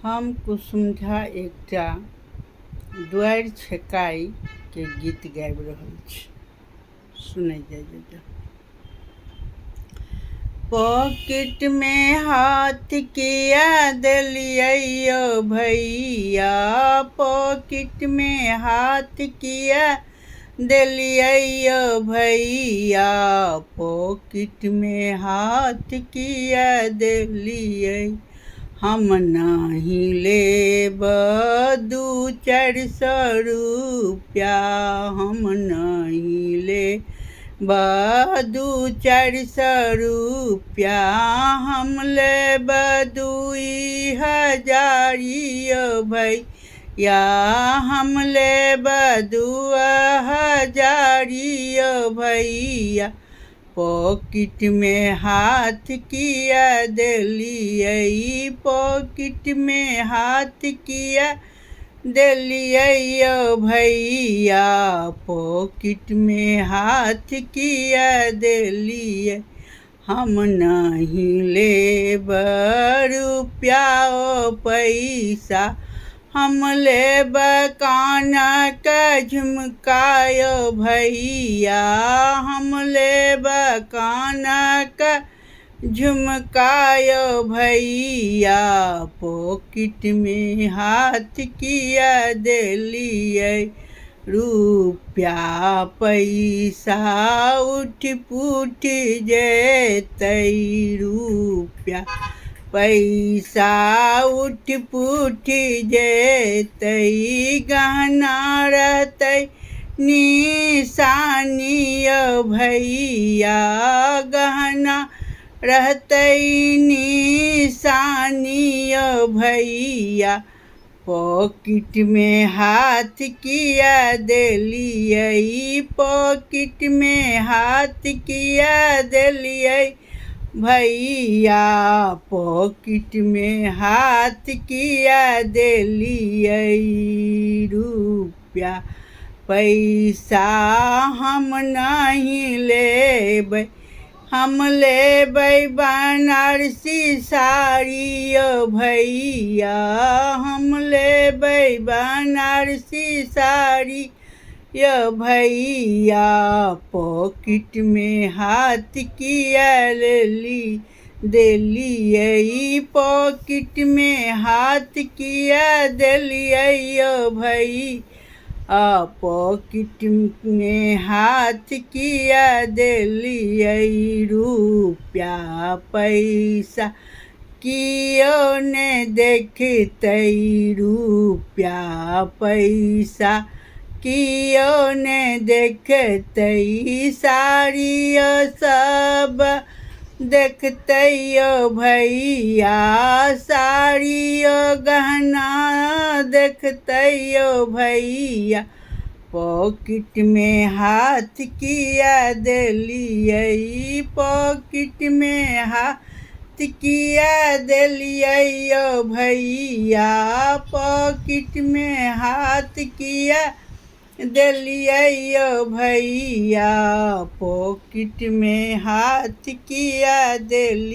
हम कुसुमझा एकटा दुआरि छेकाई के गीत गाबि रहल छी। सुनै जाइए। पॉकेट में हाथ किया देलियै यौ भैया, पॉकेट में हाथ किया देलियै यौ भैया, पॉकेट में हाथ किया देलियै। हम नाही लेब 200-400 रुपया, हम नहीं लेब 200-400 रुपया, हम लेब 2000 यौ भैया, हम लेब 2000 यौ भैया। पॉकेट में हाथ किया देलियै, पॉकेट में हाथ किया देलियै यौ भैया, पॉकेट में हाथ किया देलियै। हम नहीं लेब रुपया ओ पैसा, हम लेब कानक झुमका यौ भैया, हम लेब कानक झुमका यौ भैया। पॉकेट में हाथ किया देलियै, रुपया पैसा उठ पुठ जेतै, रुपया पैसा उठ पुठ जेतै, गहना रहतै निशानी यौ भैया, गहना रहतै निशानी यौ भैया। पॉकेट में हाथ किया देलियै, पॉकेट में हाथ किया देलियै भैया, पॉकेट में हाथ किया देलियै। रुपया पैसा हम नहीं लेबै, हम लेबै बनारसी साड़ी यौ भैया, हम लेबै बनारसी साड़ी यौ भैया। पॉकेट में हाथ किया देलियै, पॉकेट में हाथ किया देलियै यौ भैया, पॉकेट में हाथ किया देलियै। रुपया पैसा कियो ने देखतै, रुपया पैसा कियो ने देखतै, साड़ी सब देखतै यौ भैया, साड़ी गहना देखतै यौ भैया। पॉकेट में हाथ किया देलियै, पॉकेट में हाथ किया देलियै यौ भैया, पॉकेट में हाथ किया देलियै यौ भैया, पॉकेट में हाथ किया देलियै।